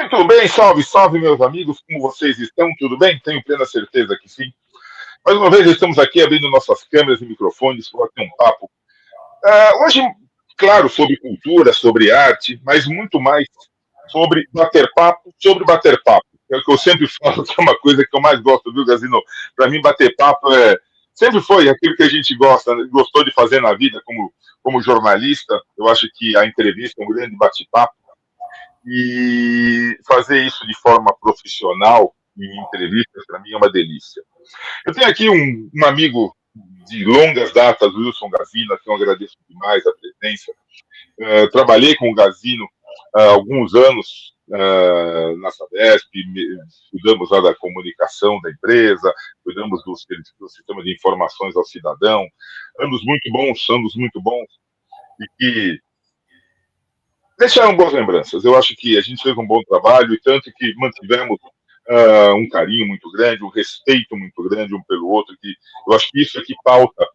Muito bem, salve, salve, meus amigos, como vocês estão? Tudo bem? Tenho plena certeza que sim. Mais uma vez, estamos aqui abrindo nossas câmeras e microfones para ter um papo. Hoje, claro, sobre cultura, sobre arte, mas muito mais sobre bater papo. É o que eu sempre falo, que é uma coisa que eu mais gosto, viu, Gazino? Para mim, bater papo sempre foi aquilo que a gente gostou de fazer na vida como jornalista. Eu acho que a entrevista é um grande bate-papo e fazer isso de forma profissional em entrevistas, para mim, é uma delícia. Eu tenho aqui um amigo de longas datas, Wilson Gazino, a quem eu agradeço demais a presença. Trabalhei com o Gazino há alguns anos na Sabesp, cuidamos lá da comunicação da empresa, cuidamos do sistema de informações ao cidadão. Anos muito bons, e que deixaram boas lembranças. Eu acho que a gente fez um bom trabalho, e tanto que mantivemos um carinho muito grande, um respeito muito grande um pelo outro, que eu acho que isso é que pauta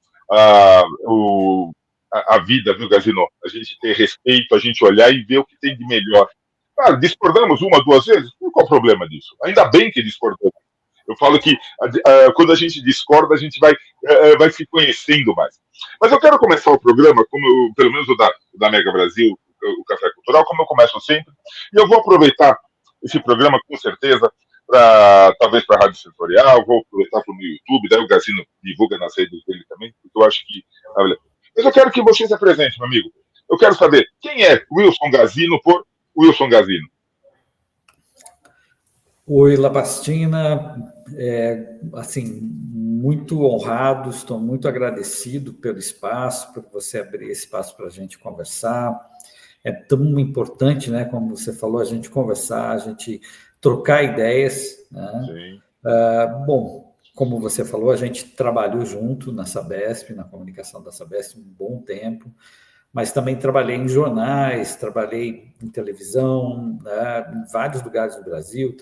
a vida, viu, Gazino? A gente ter respeito, a gente olhar e ver o que tem de melhor. Claro, discordamos uma, duas vezes, qual é o problema disso? Ainda bem que discordamos. Eu falo que quando a gente discorda, a gente vai se conhecendo mais. Mas eu quero começar o programa, pelo menos o da Mega Brasil, o Café Cultural, como eu começo sempre, e eu vou aproveitar esse programa, com certeza, talvez para a Rádio Setorial, vou aproveitar para o YouTube, daí o Gazino divulga nas redes dele também, porque eu acho que... Mas eu quero que você se apresente, meu amigo. Eu quero saber quem é Wilson Gazino por Wilson Gazino. Oi, Labastina, assim, muito honrado, estou muito agradecido pelo espaço, por você abrir esse espaço para a gente conversar. É tão importante, né, como você falou, a gente conversar, a gente trocar ideias, né? Sim. Bom, como você falou, a gente trabalhou junto na Sabesp, na comunicação da Sabesp, um bom tempo, mas também trabalhei em jornais, trabalhei em televisão, né, em vários lugares do Brasil,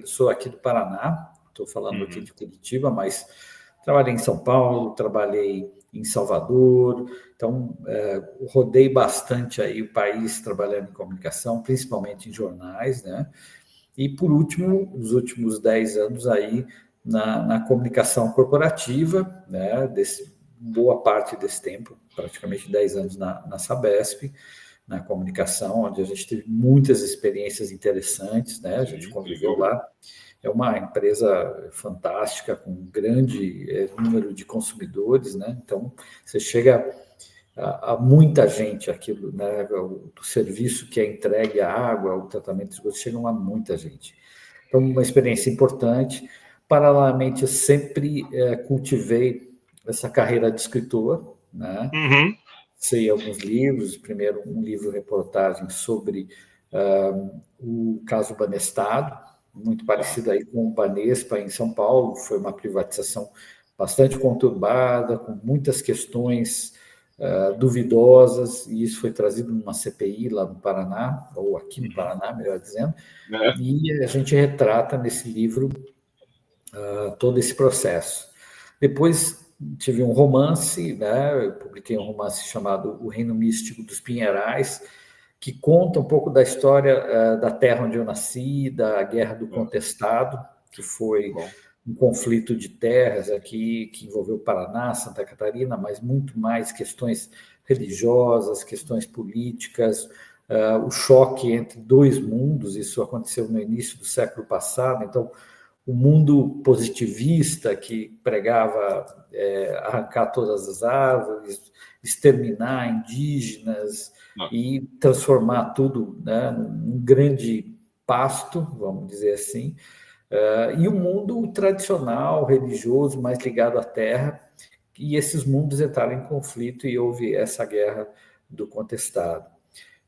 sou aqui do Paraná, estou falando aqui de Curitiba, mas trabalhei em São Paulo, trabalhei em Salvador, então rodei bastante aí o país trabalhando em comunicação, principalmente em jornais, né? E por último, os últimos 10 anos aí na comunicação corporativa, né? Boa parte desse tempo, praticamente 10 anos na Sabesp, na comunicação, onde a gente teve muitas experiências interessantes, né? A gente conviveu lá. É uma empresa fantástica, com um grande número de consumidores, né? Então, você chega a muita gente, aquilo, né? O serviço que é entregue, a água, o tratamento de esgoto, chegam a muita gente. Então, uma experiência importante. Paralelamente, eu sempre cultivei essa carreira de escritor, né? Sei alguns livros, primeiro um livro-reportagem sobre o caso Banestado, muito parecido aí com o Banespa em São Paulo, foi uma privatização bastante conturbada, com muitas questões duvidosas, e isso foi trazido numa CPI lá no Paraná, ou aqui no Paraná, melhor dizendo, e a gente retrata nesse livro todo esse processo. Depois tive um romance, né? Eu publiquei um romance chamado O Reino Místico dos Pinheirais, que conta um pouco da história da terra onde eu nasci, da Guerra do Contestado, que foi um conflito de terras aqui, que envolveu Paraná, Santa Catarina, mas muito mais questões religiosas, questões políticas, o choque entre dois mundos. Isso aconteceu no início do século passado, então o mundo positivista que pregava arrancar todas as árvores, exterminar indígenas e transformar tudo, né, num grande pasto, vamos dizer assim, e o mundo tradicional, religioso, mais ligado à terra, e esses mundos entraram em conflito e houve essa guerra do contestado.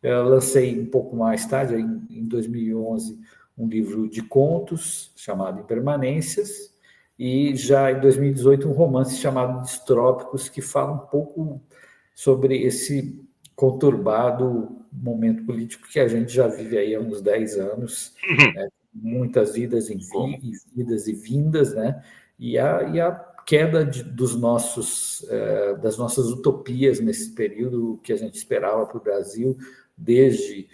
Eu lancei um pouco mais tarde, em 2011, um livro de contos chamado Impermanências, e já em 2018 um romance chamado Distrópicos, que fala um pouco sobre esse conturbado momento político que a gente já vive aí há uns 10 anos, né? Muitas idas e vindas, né? E a queda das nossas utopias nesse período que a gente esperava para o Brasil, desde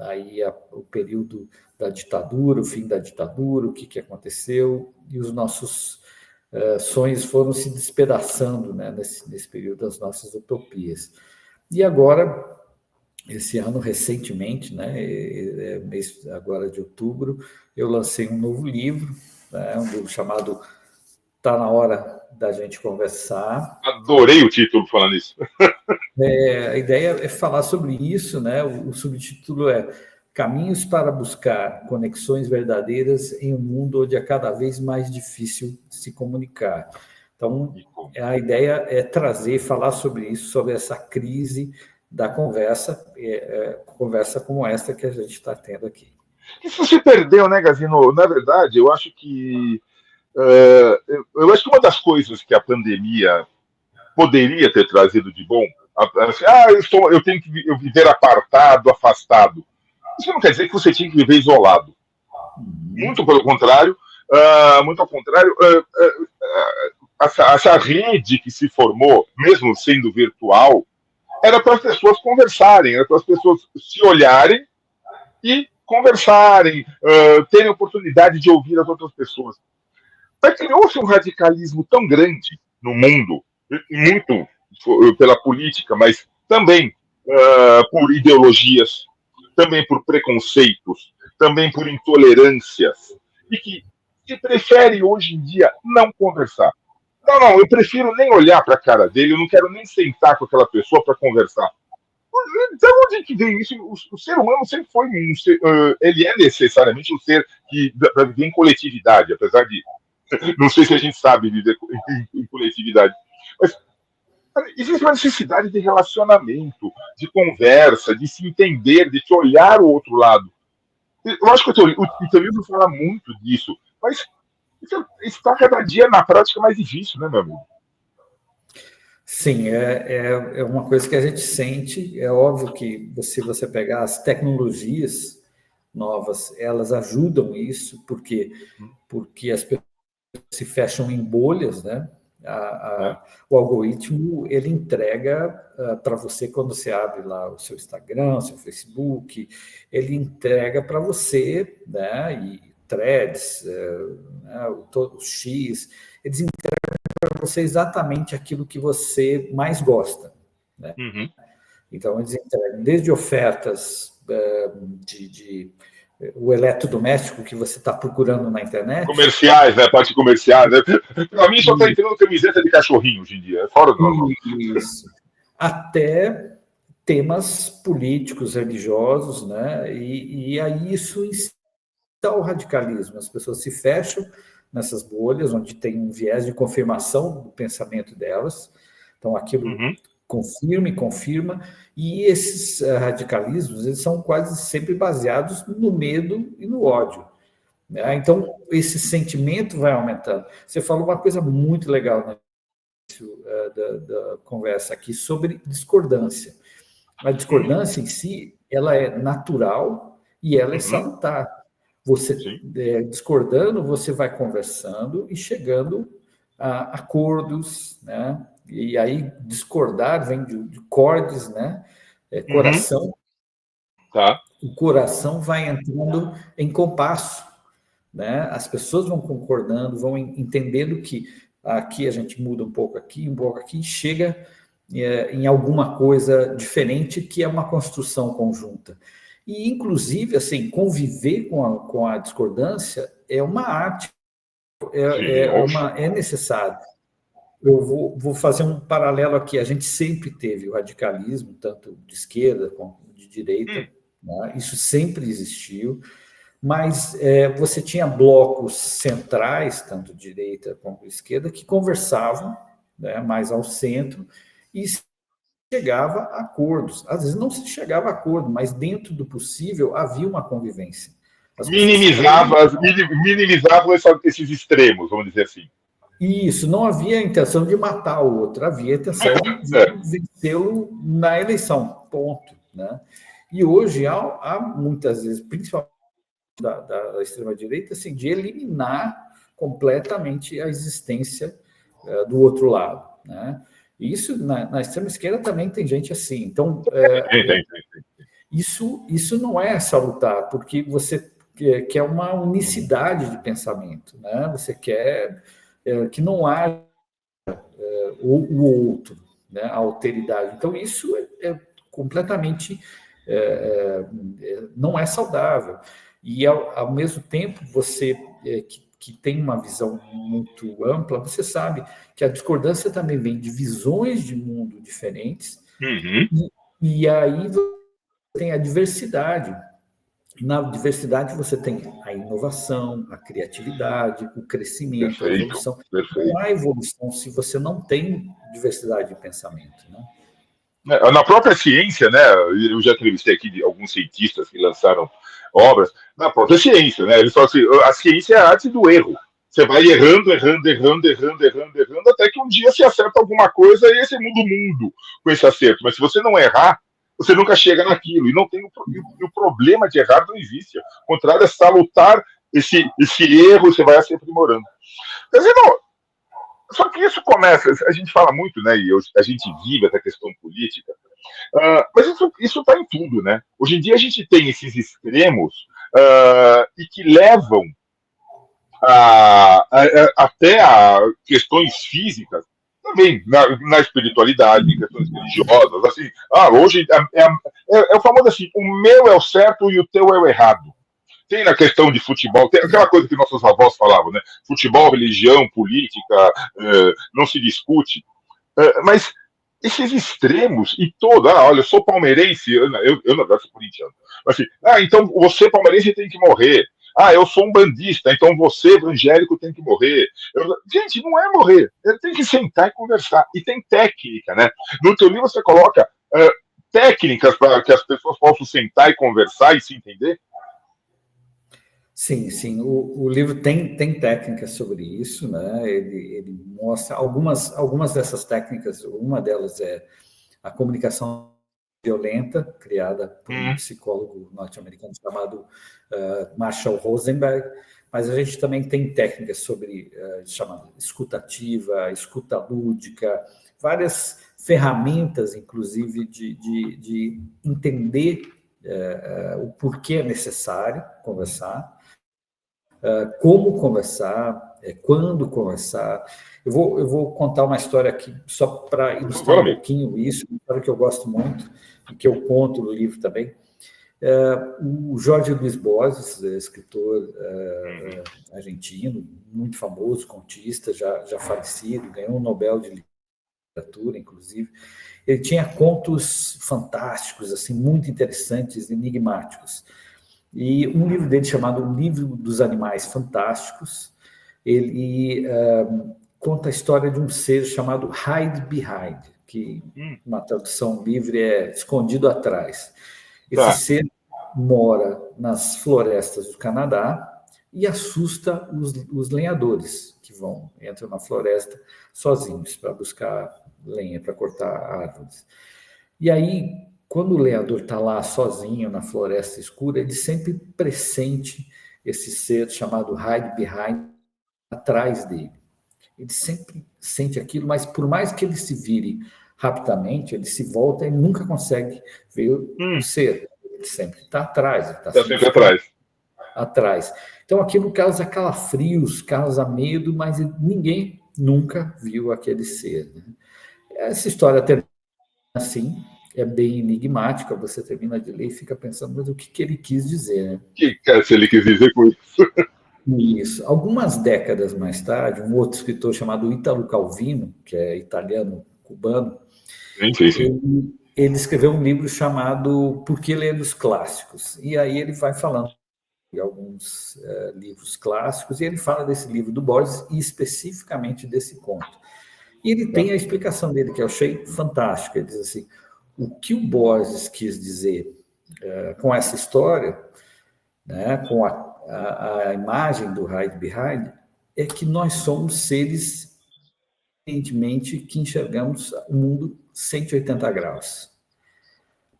aí o período da ditadura, o fim da ditadura, o que aconteceu, e os nossos sonhos foram se despedaçando, né, nesse período das nossas utopias. E agora, esse ano, recentemente, né, mês agora de outubro, eu lancei um novo livro, né, um livro chamado Tá na Hora da Gente Conversar. Adorei o título falando isso. A ideia é falar sobre isso, né? O subtítulo é Caminhos para buscar conexões verdadeiras em um mundo onde é cada vez mais difícil se comunicar. Então, a ideia é falar sobre isso, sobre essa crise da conversa, conversa como essa que a gente está tendo aqui. Isso se perdeu, né, Gazino? Na verdade, eu acho que uma das coisas que a pandemia poderia ter trazido de bom, assim, eu tenho que viver apartado, afastado. Isso não quer dizer que você tinha que viver isolado. Muito pelo contrário, essa rede que se formou, mesmo sendo virtual, era para as pessoas conversarem, era para as pessoas se olharem e conversarem, terem oportunidade de ouvir as outras pessoas. Mas criou-se um radicalismo tão grande no mundo, muito pela política, mas também por ideologias, também por preconceitos, também por intolerâncias, e que se prefere hoje em dia não conversar. Não, eu prefiro nem olhar para a cara dele, eu não quero nem sentar com aquela pessoa para conversar. Então, onde que vem isso? O ser humano sempre foi um ser, ele é necessariamente um ser que vive em coletividade, apesar de não sei se a gente sabe viver em coletividade, mas existe uma necessidade de relacionamento, de conversa, de se entender, de se olhar o outro lado. Eu acho que o teu livro fala muito disso, mas isso está cada dia na prática mais difícil, né, meu amigo? Sim, é uma coisa que a gente sente. É óbvio que se você pegar as tecnologias novas, elas ajudam isso, porque as pessoas se fecham em bolhas, né? O algoritmo ele entrega para você quando você abre lá o seu Instagram, o seu Facebook, ele entrega para você, né? E threads, né? O X, eles entregam para você exatamente aquilo que você mais gosta, né? Uhum. Então eles entregam desde ofertas de o eletrodoméstico que você está procurando na internet. Comerciais, né? Parte comerciais. Né? Para mim, só está entrando camiseta de cachorrinho hoje em dia. É fora do normal. Isso. Até temas políticos, religiosos, né? E aí isso está o radicalismo. As pessoas se fecham nessas bolhas, onde tem um viés de confirmação do pensamento delas. Então, aquilo confirma e confirma. E esses radicalismos, eles são quase sempre baseados no medo e no ódio. Né? Então, esse sentimento vai aumentando. Você falou uma coisa muito legal, né? Da conversa aqui sobre discordância. A discordância em si, ela é natural e ela é salutar. Você discordando, você vai conversando e chegando a acordos, né? E aí discordar vem de cordes, né? Coração. Tá. O coração vai entrando em compasso, né? As pessoas vão concordando, vão entendendo que aqui a gente muda um pouco aqui, chega em alguma coisa diferente que é uma construção conjunta. E, inclusive, assim, conviver com a discordância é uma arte, é necessário. Eu vou fazer um paralelo aqui. A gente sempre teve o radicalismo, tanto de esquerda como de direita, né? Isso sempre existiu. Mas você tinha blocos centrais, tanto direita como esquerda, que conversavam, né, mais ao centro e chegava a acordos. Às vezes não se chegava a acordo, mas dentro do possível havia uma convivência. Minimizava esses extremos, vamos dizer assim. Isso, não havia a intenção de matar o outro, havia a intenção de vencê-lo na eleição, ponto. Né? E hoje há muitas vezes, principalmente da extrema-direita, assim, de eliminar completamente a existência do outro lado. Né? E isso, na extrema-esquerda, também tem gente assim. Então, tem. Isso não é salutar, porque você quer uma unicidade de pensamento, né? Você quer que não haja o outro, né? A alteridade. Então, isso é completamente não é saudável. E, ao mesmo tempo, você que tem uma visão muito ampla, você sabe que a discordância também vem de visões de mundo diferentes, e aí você tem a diversidade. Na diversidade você tem a inovação, a criatividade, o crescimento, a Perfeito, evolução. perfeito. Não há evolução se você não tem diversidade de pensamento, né? Na própria ciência, né, eu já entrevistei aqui alguns cientistas que lançaram obras, na própria ciência, né, eles falam assim, a ciência é a arte do erro. Você vai errando, até que um dia você acerta alguma coisa e aí você muda o mundo com esse acerto. Mas se você não errar, você nunca chega naquilo. E não tem o problema de errar não existe. Ao contrário, é salutar esse erro, você vai se aprimorando. Quer dizer, não, só que isso começa, a gente fala muito, né, e a gente vive essa questão política, mas isso está em tudo, né? Hoje em dia a gente tem esses extremos e que levam até a questões físicas, também na espiritualidade, em questões religiosas, assim, hoje é o famoso assim, o meu é o certo e o teu é o errado. Tem na questão de futebol, tem aquela coisa que nossos avós falavam, né? Futebol, religião, política, não se discute. Mas esses extremos e todo, olha, eu sou palmeirense, eu não sou corintiano. Mas assim, então você palmeirense tem que morrer. Eu sou um bandista, então você evangélico tem que morrer. Gente, não é morrer. Ele tem que sentar e conversar. E tem técnica, né? No teu livro você coloca técnicas para que as pessoas possam sentar e conversar e se entender. Sim, sim. O livro tem técnicas sobre isso, né? Ele mostra algumas dessas técnicas. Uma delas é a comunicação violenta, criada por um psicólogo norte-americano chamado Marshall Rosenberg. Mas a gente também tem técnicas sobre chamada escuta ativa, escuta lúdica, várias ferramentas, inclusive, de entender o porquê é necessário conversar, como conversar, quando conversar. Eu vou contar uma história aqui, só para ilustrar um pouquinho isso, uma história que eu gosto muito, e que eu conto no livro também. O Jorge Luiz Borges, escritor argentino, muito famoso, contista, já falecido, ganhou um Nobel de Literatura, inclusive. Ele tinha contos fantásticos, assim, muito interessantes, enigmáticos. E um livro dele chamado O Livro dos Animais Fantásticos, ele conta a história de um ser chamado Hide Behind, que uma tradução livre é escondido atrás. Esse ser mora nas florestas do Canadá e assusta os lenhadores que entram na floresta sozinhos para buscar lenha, para cortar árvores. E aí, quando o lenhador está lá sozinho na floresta escura, ele sempre pressente esse ser chamado Hide Behind atrás dele. Ele sempre sente aquilo, mas por mais que ele se vire rapidamente, ele se volta e nunca consegue ver o ser. Ele sempre está atrás. Está sempre atrás. Então, aquilo causa calafrios, causa medo, mas ninguém nunca viu aquele ser. Né? Essa história termina assim, é bem enigmática, você termina de ler e fica pensando, mas o que ele quis dizer, né? O que ele quis dizer com isso? Isso. Algumas décadas mais tarde, um outro escritor chamado Ítalo Calvino, que é italiano-cubano, ele escreveu um livro chamado Por que Ler os Clássicos? E aí ele vai falando de alguns livros clássicos, e ele fala desse livro do Borges e especificamente desse conto. E ele tem a explicação dele, que eu achei fantástica. Ele diz assim, o que o Borges quis dizer com essa história, né, com a imagem do Hide Behind, é que nós somos seres, evidentemente, que enxergamos o mundo 180 graus.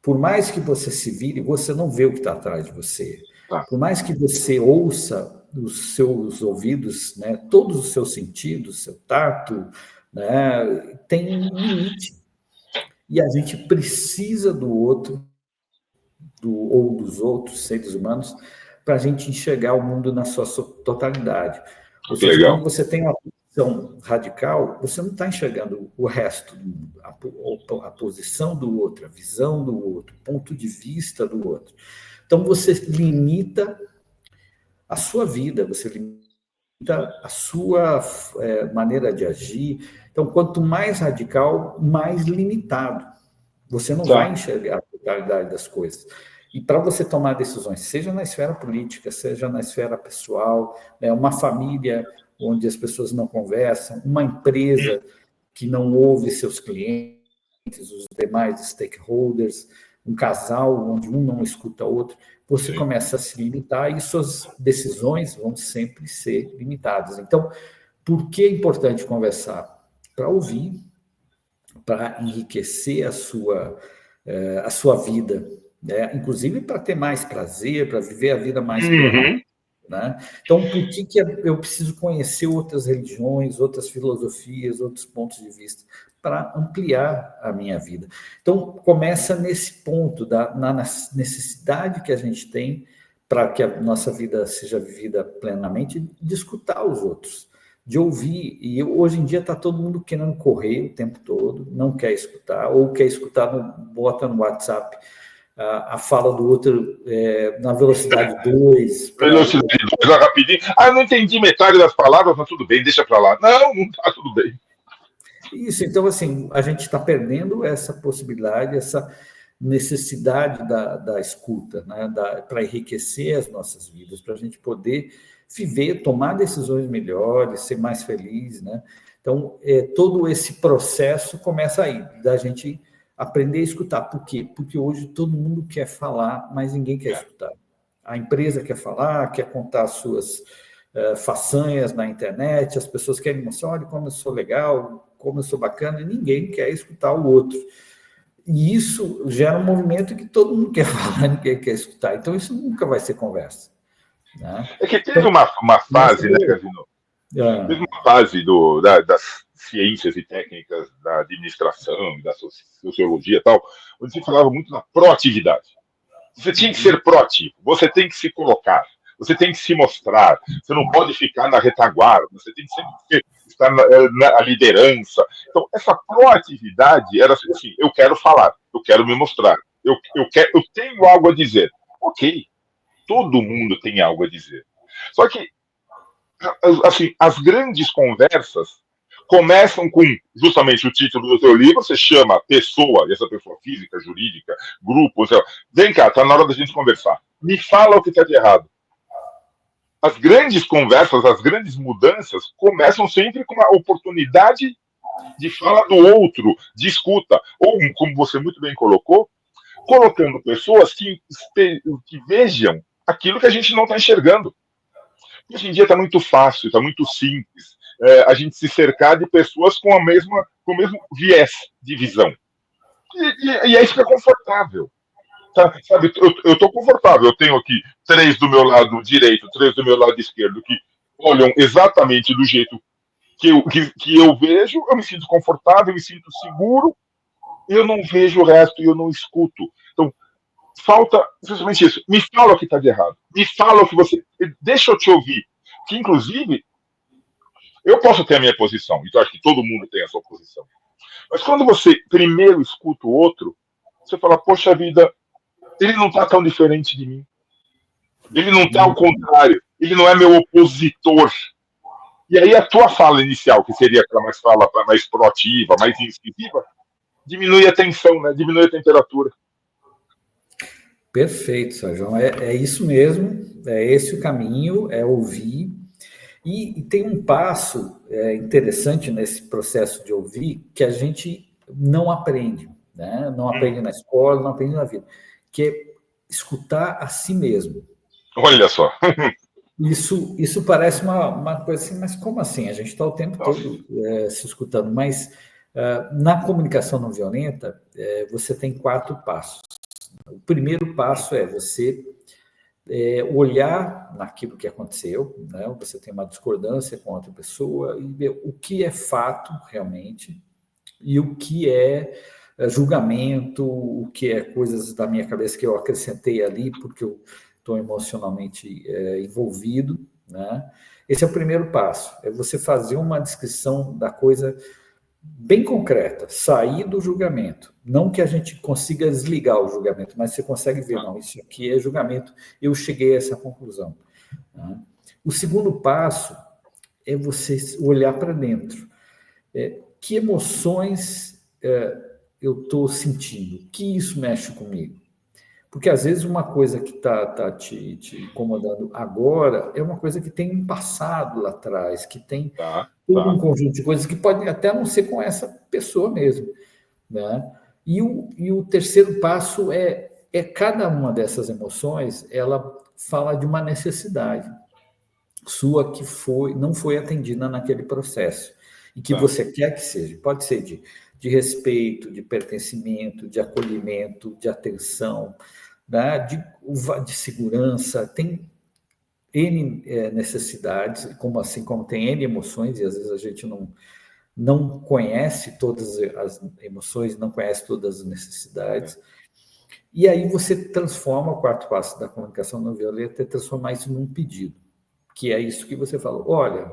Por mais que você se vire, você não vê o que está atrás de você. Por mais que você ouça os seus ouvidos, né, todos os seus sentidos, seu tato, né, tem um limite. E a gente precisa do outro ou dos outros seres humanos, para a gente enxergar o mundo na sua totalidade. Ou seja, legal. quando você tem uma posição radical, você não está enxergando o resto do mundo, a posição do outro, a visão do outro, o ponto de vista do outro. Então, você limita a sua vida, você limita a sua maneira de agir. Então, quanto mais radical, mais limitado. Você não vai enxergar a totalidade das coisas. E para você tomar decisões, seja na esfera política, seja na esfera pessoal, né, uma família onde as pessoas não conversam, uma empresa que não ouve seus clientes, os demais stakeholders, um casal onde um não escuta o outro, você começa a se limitar e suas decisões vão sempre ser limitadas. Então, por que é importante conversar? Para ouvir, para enriquecer a sua vida, né? Inclusive para ter mais prazer, para viver a vida mais plena. Né? Então, por que eu preciso conhecer outras religiões, outras filosofias, outros pontos de vista? Para ampliar a minha vida. Então, começa nesse ponto, na necessidade que a gente tem para que a nossa vida seja vivida plenamente, de escutar os outros, de ouvir. E hoje em dia está todo mundo querendo correr o tempo todo, não quer escutar, ou quer escutar, bota no WhatsApp a fala do outro na velocidade 2. Velocidade 2, rapidinho. Eu não entendi metade das palavras, mas tudo bem, deixa para lá. Não está tudo bem. Isso, então, assim, a gente está perdendo essa possibilidade, essa necessidade da escuta, né? Para enriquecer as nossas vidas, para a gente poder viver, tomar decisões melhores, ser mais feliz, né? Então, todo esse processo começa aí, da gente aprender a escutar. Por quê? Porque hoje todo mundo quer falar, mas ninguém quer escutar. A empresa quer falar, quer contar as suas façanhas na internet, as pessoas querem mostrar, olha como eu sou legal, como eu sou bacana, e ninguém quer escutar o outro. E isso gera um movimento que todo mundo quer falar, ninguém quer escutar. Então, isso nunca vai ser conversa. Né? É que teve uma fase, né, Gavino? Teve uma fase das ciências e técnicas da administração, da sociologia e tal, onde se falava muito na proatividade. Você tinha que ser proativo, você tem que se colocar, você tem que se mostrar, você não pode ficar na retaguarda, você tem que sempre estar na liderança. Então, essa proatividade era assim, eu quero falar, eu quero me mostrar, eu tenho algo a dizer. Ok, todo mundo tem algo a dizer. Só que, assim, as grandes conversas começam com justamente o título do seu livro, você chama a pessoa, essa pessoa física, jurídica, grupo, vem cá, está na hora da gente conversar. Me fala o que está de errado. As grandes conversas, as grandes mudanças começam sempre com uma oportunidade de fala do outro, de escuta. Ou, como você muito bem colocou, colocando pessoas que vejam aquilo que a gente não está enxergando. Hoje em dia está muito fácil, está muito simples a gente se cercar de pessoas com o mesmo viés de visão. E aí fica confortável. Tá? Sabe, eu estou confortável. Eu tenho aqui 3 do meu lado direito, 3 do meu lado esquerdo, que olham exatamente do jeito que eu vejo. Eu me sinto confortável, eu me sinto seguro. Eu não vejo o resto e eu não escuto. Então, falta justamente isso. Me fala o que está de errado. Me fala o que você. Deixa eu te ouvir. Que, inclusive, eu posso ter a minha posição. Então, acho que todo mundo tem a sua posição. Mas quando você primeiro escuta o outro, você fala, poxa vida, ele não está tão diferente de mim. Ele não está ao contrário. Ele não é meu opositor. E aí a tua fala inicial, que seria aquela mais proativa, mais incisiva, diminui a tensão, né? Diminui a temperatura. Perfeito, Sérgio. É isso mesmo, é esse o caminho, é ouvir. E tem um passo interessante nesse processo de ouvir que a gente não aprende, né? Não aprende na escola, não aprende na vida, que é escutar a si mesmo. Olha só. Isso parece uma coisa assim, mas como assim? A gente está o tempo todo se escutando, mas na comunicação não violenta, você tem 4 passos. O primeiro passo é você olhar naquilo que aconteceu, né? Você tem uma discordância com outra pessoa e ver o que é fato realmente e o que é julgamento, o que é coisas da minha cabeça que eu acrescentei ali, porque eu estou emocionalmente envolvido, né? Esse é o primeiro passo, é você fazer uma descrição da coisa bem concreta, sair do julgamento. Não que a gente consiga desligar o julgamento, mas você consegue ver, não, isso aqui é julgamento, eu cheguei a essa conclusão. Né? O segundo passo é você olhar para dentro. Que emoções eu estou sentindo? Que isso mexe comigo? Porque, às vezes, uma coisa que está te incomodando agora é uma coisa que tem um passado lá atrás, que tem todo um conjunto de coisas que podem até não ser com essa pessoa mesmo. Né? E o terceiro passo é cada uma dessas emoções, ela fala de uma necessidade sua que não foi atendida naquele processo e que você quer que seja. Pode ser de respeito, de pertencimento, de acolhimento, de atenção, né? de segurança. Tem N necessidades, assim como tem N emoções, e às vezes a gente não conhece todas as emoções, não conhece todas as necessidades. E aí você transforma o quarto passo da comunicação não violenta, transformar isso num pedido, que é isso que você falou. Olha,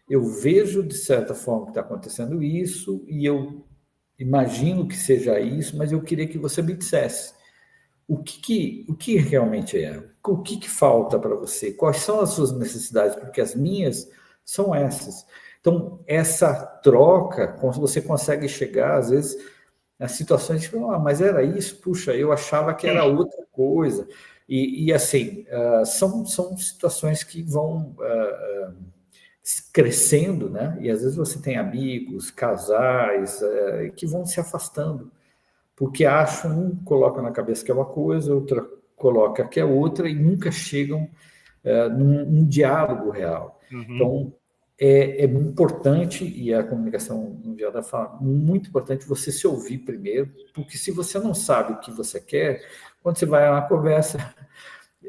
eu vejo de certa forma que está acontecendo isso e eu imagino que seja isso, mas eu queria que você me dissesse o que realmente é, o que falta para você, quais são as suas necessidades, porque as minhas são essas. Então, essa troca, você consegue chegar, às vezes, a situações de, mas era isso, puxa, eu achava que era outra coisa. E assim, são situações que vão crescendo, né? E às vezes você tem amigos, casais, que vão se afastando, porque acham, um coloca na cabeça que é uma coisa, outra coloca que é outra, e nunca chegam num diálogo real. Então, é importante, e a comunicação enviada fala, muito importante você se ouvir primeiro, porque se você não sabe o que você quer, quando você vai a uma conversa,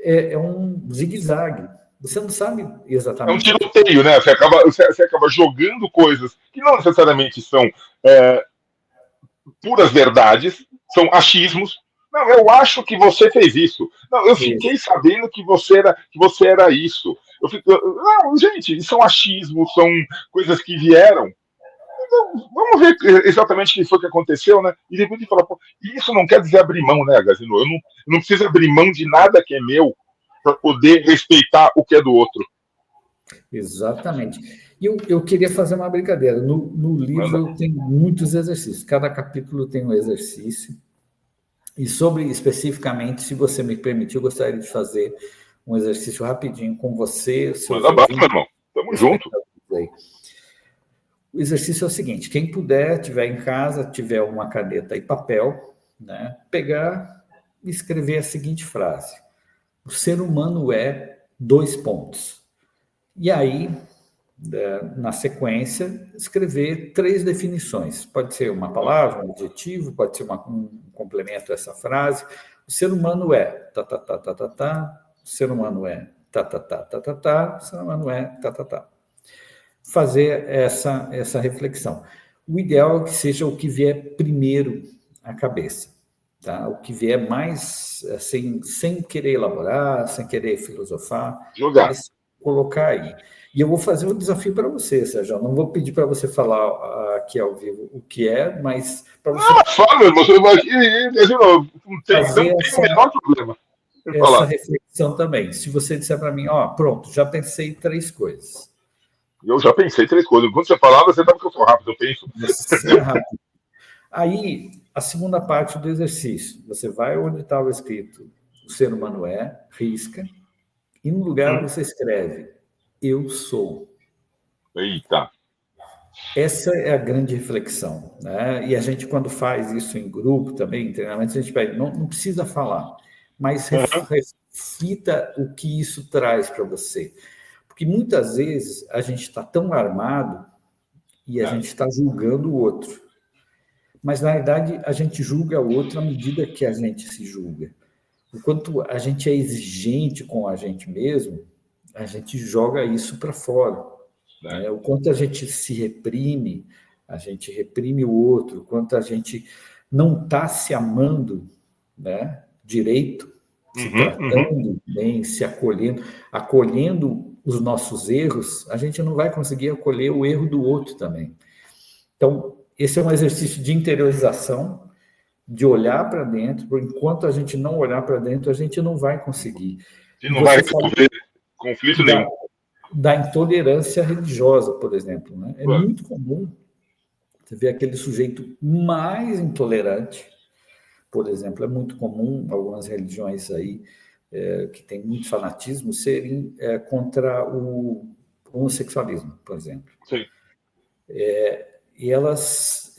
é um zigue-zague. Você não sabe exatamente. É um tiroteio, né? Você acaba jogando coisas que não necessariamente são puras verdades, são achismos. Não, eu acho que você fez isso. Não, eu fiquei sabendo que você era isso. Não, gente, são achismos, são coisas que vieram. Então, vamos ver exatamente o que foi que aconteceu, né? E depois de falar, pô, isso não quer dizer abrir mão, né, Gazino? Eu não preciso abrir mão de nada que é meu para poder respeitar o que é do outro. Exatamente. E eu queria fazer uma brincadeira. No livro eu tenho muitos exercícios. Cada capítulo tem um exercício. E especificamente, se você me permitir, eu gostaria de fazer um exercício rapidinho com você. Manda bala, meu irmão. Tamo junto. O exercício é o seguinte: quem puder, tiver em casa, tiver uma caneta e papel, né, pegar e escrever a seguinte frase: o ser humano é ... E aí, na sequência, escrever 3 definições. Pode ser uma palavra, um adjetivo, pode ser um complemento a essa frase. O ser humano é tá, tá, tá, tá, tá, tá. O ser humano é tá, tá, tá, tá, tá, tá. O ser humano é tá, tá, tá. Fazer essa reflexão. O ideal é que seja o que vier primeiro à cabeça. Tá? O que vier mais, sem querer elaborar, sem querer filosofar, mas colocar aí. E eu vou fazer um desafio para você, Sérgio. Não vou pedir para você falar aqui ao vivo o que é, mas para você. Ah, fala, meu irmão. Não tem o menor problema. Essa reflexão também. Se você disser para mim, pronto, já pensei 3 coisas. Eu já pensei 3 coisas. Quando você falava, você sabe que eu sou rápido, eu penso. Você é rápido. Aí, a segunda parte do exercício. Você vai onde estava escrito o ser humano é, risca, e no lugar você escreve eu sou. Eita. Essa é a grande reflexão, né? E a gente, quando faz isso em grupo também, em treinamento, a gente pede, não precisa falar, mas reflita o que isso traz para você. Porque muitas vezes a gente está tão armado e a gente está julgando o outro. Mas, na verdade, a gente julga o outro à medida que a gente se julga. O quanto a gente é exigente com a gente mesmo, a gente joga isso para fora. O quanto a gente se reprime, a gente reprime o outro, o quanto a gente não está se amando, né, direito, se tratando bem, se acolhendo os nossos erros, a gente não vai conseguir acolher o erro do outro também. Então, esse é um exercício de interiorização, de olhar para dentro, porque enquanto a gente não olhar para dentro, a gente não vai conseguir. E não vai resolver conflito nenhum. Da intolerância religiosa, por exemplo, né? É muito comum você ver aquele sujeito mais intolerante, por exemplo, é muito comum algumas religiões aí que têm muito fanatismo serem contra o homossexualismo, por exemplo. Sim. E elas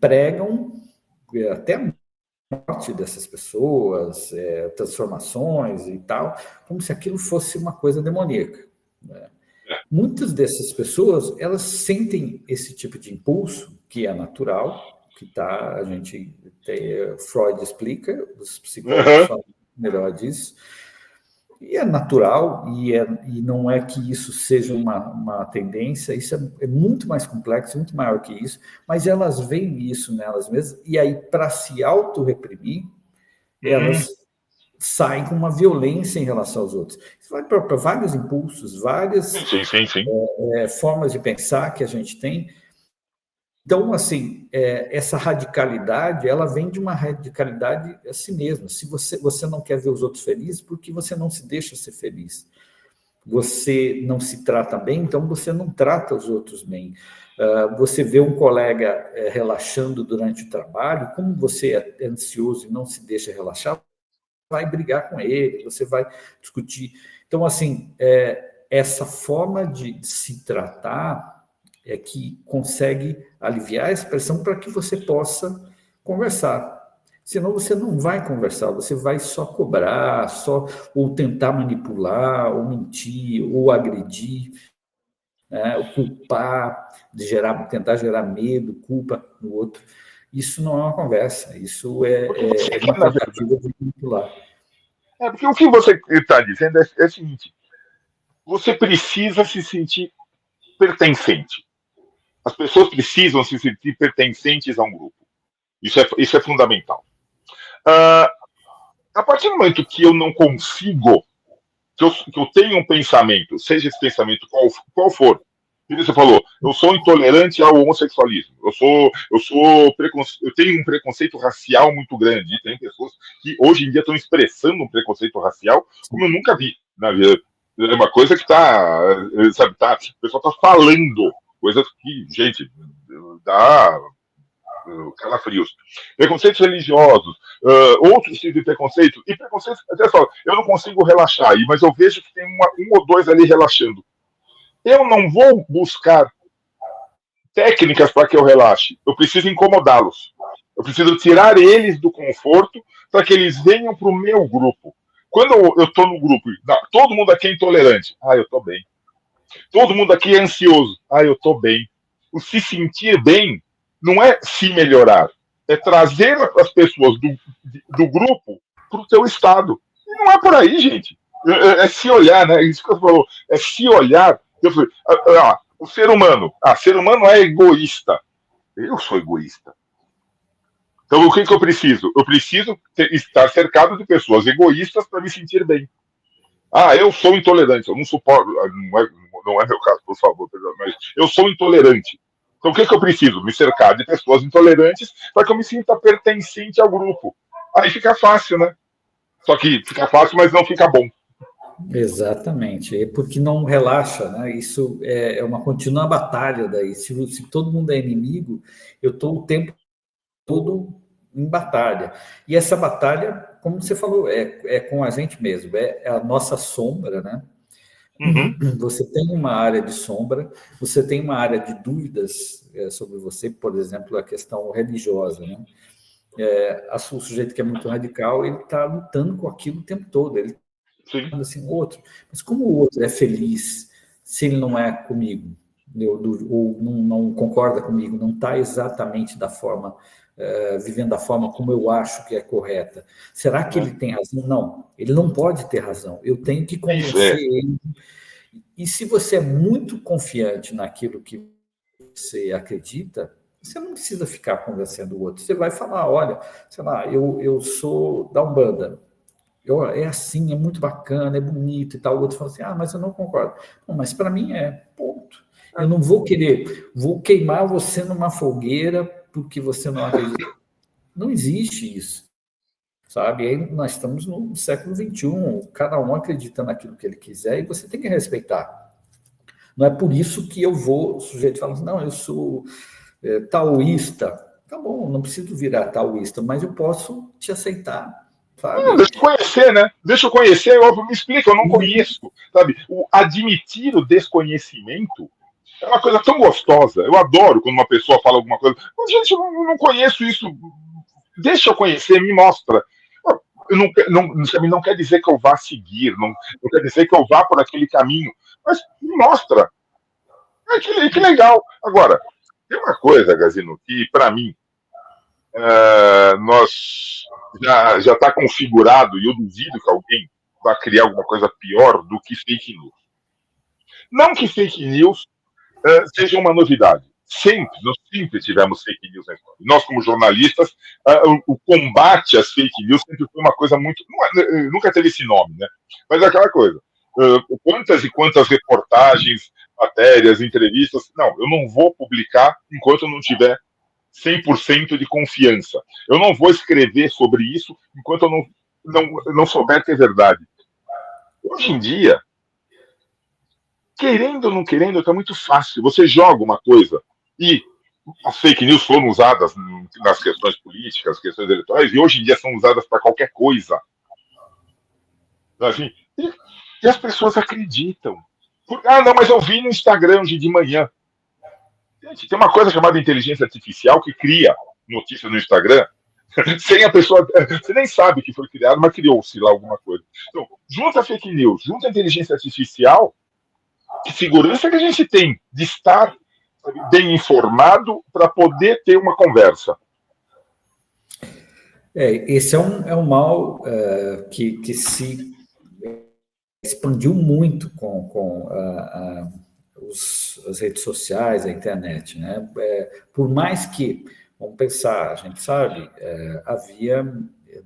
pregam até a morte dessas pessoas, transformações e tal, como se aquilo fosse uma coisa demoníaca. Né? Muitas dessas pessoas, elas sentem esse tipo de impulso, que é natural, que tá, a gente Freud explica, os psicólogos falam melhor disso, e é natural, e não é que isso seja uma tendência, isso é muito mais complexo, muito maior que isso, mas elas veem isso nelas mesmas, e aí, para se auto-reprimir, elas saem com uma violência em relação aos outros. Isso vai para vários impulsos, várias formas de pensar que a gente tem. Então, assim, essa radicalidade, ela vem de uma radicalidade a si mesma. Se você não quer ver os outros felizes, porque você não se deixa ser feliz. Você não se trata bem, então você não trata os outros bem. Você vê um colega relaxando durante o trabalho, como você é ansioso e não se deixa relaxar, vai brigar com ele, você vai discutir. Então, assim, essa forma de se tratar é que consegue aliviar essa pressão para que você possa conversar. Senão você não vai conversar, você vai só cobrar, ou tentar manipular, ou mentir, ou agredir, né, ou culpar, tentar gerar medo, culpa no outro. Isso não é uma conversa, isso é uma tentativa de manipular. Porque o que você está dizendo é o seguinte: você precisa se sentir pertencente. As pessoas precisam se sentir pertencentes a um grupo. Isso é fundamental. A partir do momento que eu não consigo, que eu tenho um pensamento, seja esse pensamento qual for, você falou, eu sou intolerante ao homossexualismo, eu tenho um preconceito racial muito grande, e tem pessoas que hoje em dia estão expressando um preconceito racial como eu nunca vi na vida. É uma coisa que o pessoal está falando coisas que, gente, dá calafrios. Preconceitos religiosos, outros tipos de preconceito, e preconceitos, até só, eu não consigo relaxar, mas eu vejo que tem um ou dois ali relaxando. Eu não vou buscar técnicas para que eu relaxe, eu preciso incomodá-los. Eu preciso tirar eles do conforto para que eles venham para o meu grupo. Quando eu estou no grupo, todo mundo aqui é intolerante. Eu estou bem. Todo mundo aqui é ansioso. Eu estou bem. O se sentir bem não é se melhorar, é trazer as pessoas do grupo para o teu estado. E não é por aí, gente. É se olhar, né? Isso que você falou. É se olhar. Eu falei, o ser humano. Ser humano é egoísta. Eu sou egoísta. Então, o que eu preciso? Eu preciso estar cercado de pessoas egoístas para me sentir bem. Eu sou intolerante, eu não suporto. Não é meu caso, por favor, mas eu sou intolerante. Então, o que eu preciso? Me cercar de pessoas intolerantes para que eu me sinta pertencente ao grupo. Aí fica fácil, né? Só que fica fácil, mas não fica bom. Exatamente, porque não relaxa, né? Isso é uma contínua batalha daí. Se todo mundo é inimigo, eu estou o tempo todo em batalha. E essa batalha, como você falou, é com a gente mesmo, é a nossa sombra, né? Você tem uma área de sombra, você tem uma área de dúvidas sobre você, por exemplo, a questão religiosa, né? O sujeito que é muito radical, ele está lutando com aquilo o tempo todo, ele está assim, outro. Mas como o outro é feliz se ele não é comigo, ou não concorda comigo, não está exatamente da forma, vivendo da forma como eu acho que é correta? Será que ele tem razão? Não, ele não pode ter razão. Eu tenho que convencer ele. E se você é muito confiante naquilo que você acredita, você não precisa ficar convencendo o outro. Você vai falar, olha, sei lá, eu sou da Umbanda. É assim, é muito bacana, é bonito e tal. O outro fala assim, mas eu não concordo. Não, mas para mim ponto. Eu não vou queimar você numa fogueira porque você não acredita. Não existe isso, sabe? E aí nós estamos no século XXI, cada um acredita naquilo que ele quiser e você tem que respeitar. Não é por isso que o sujeito fala assim, não, eu sou taoísta. Tá bom, não preciso virar taoísta, mas eu posso te aceitar. Deixa eu conhecer, né? Deixa eu conhecer, me explica, eu não conheço, sabe? O admitir o desconhecimento é uma coisa tão gostosa. Eu adoro quando uma pessoa fala alguma coisa. Mas, gente, eu não conheço isso. Deixa eu conhecer, me mostra. Não quer dizer que eu vá seguir, não quer dizer que eu vá por aquele caminho, mas me mostra. Que legal. Agora, tem uma coisa, Gazino, que para mim nós já está configurado, e eu duvido que alguém vá criar alguma coisa pior do que fake news. Não que fake news seja uma novidade. Nós sempre tivemos fake news na história. Nós, como jornalistas, o combate às fake news sempre foi uma coisa muito. Nunca teve esse nome, né? Mas é aquela coisa. Quantas e quantas reportagens, matérias, entrevistas. Não, eu não vou publicar enquanto eu não tiver 100% de confiança. Eu não vou escrever sobre isso enquanto eu não souber que é verdade. Hoje em dia, querendo ou não querendo, está muito fácil. Você joga uma coisa e as fake news foram usadas nas questões políticas, questões eleitorais, e hoje em dia são usadas para qualquer coisa. Assim, e as pessoas acreditam. Não, mas eu vi no Instagram hoje de manhã. Gente, tem uma coisa chamada inteligência artificial que cria notícia no Instagram sem a pessoa. Você nem sabe que foi criado, mas criou-se lá alguma coisa. Então, junta fake news, junta inteligência artificial, que segurança que a gente tem de estar bem informado para poder ter uma conversa. Esse é um mal que se expandiu muito com as redes sociais, a internet, né? Por mais que, vamos pensar, a gente sabe, havia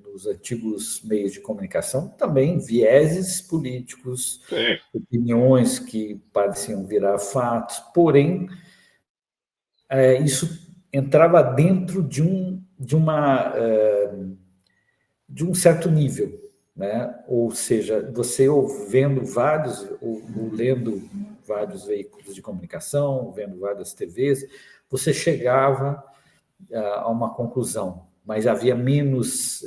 nos antigos meios de comunicação também vieses políticos, Sim. Opiniões que pareciam virar fatos, porém isso entrava dentro de um certo nível, né? Ou seja, você vendo vários, ou lendo vários veículos de comunicação, vendo várias TVs, você chegava a uma conclusão, mas havia menos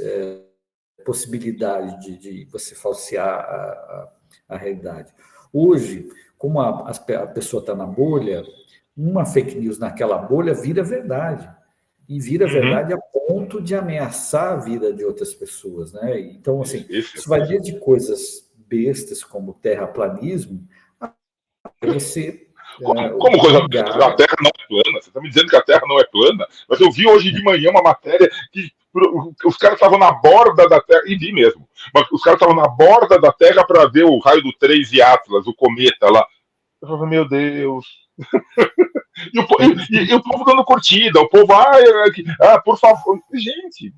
possibilidade de você falsear a realidade. Hoje, como a pessoa está na bolha, uma fake news naquela bolha vira verdade. E vira verdade a ponto de ameaçar a vida de outras pessoas, né? Então, assim, isso vai desde coisas bestas como terraplanismo, a você... Como coisa? A Terra não é plana? Você está me dizendo que a Terra não é plana? Mas eu vi hoje de manhã uma matéria que os caras estavam na borda da Terra, e vi mesmo, mas os caras estavam na borda da Terra para ver o raio do 3 e Atlas, o cometa lá. Eu falei, meu Deus... E o povo dando curtida, o povo, por favor. Gente,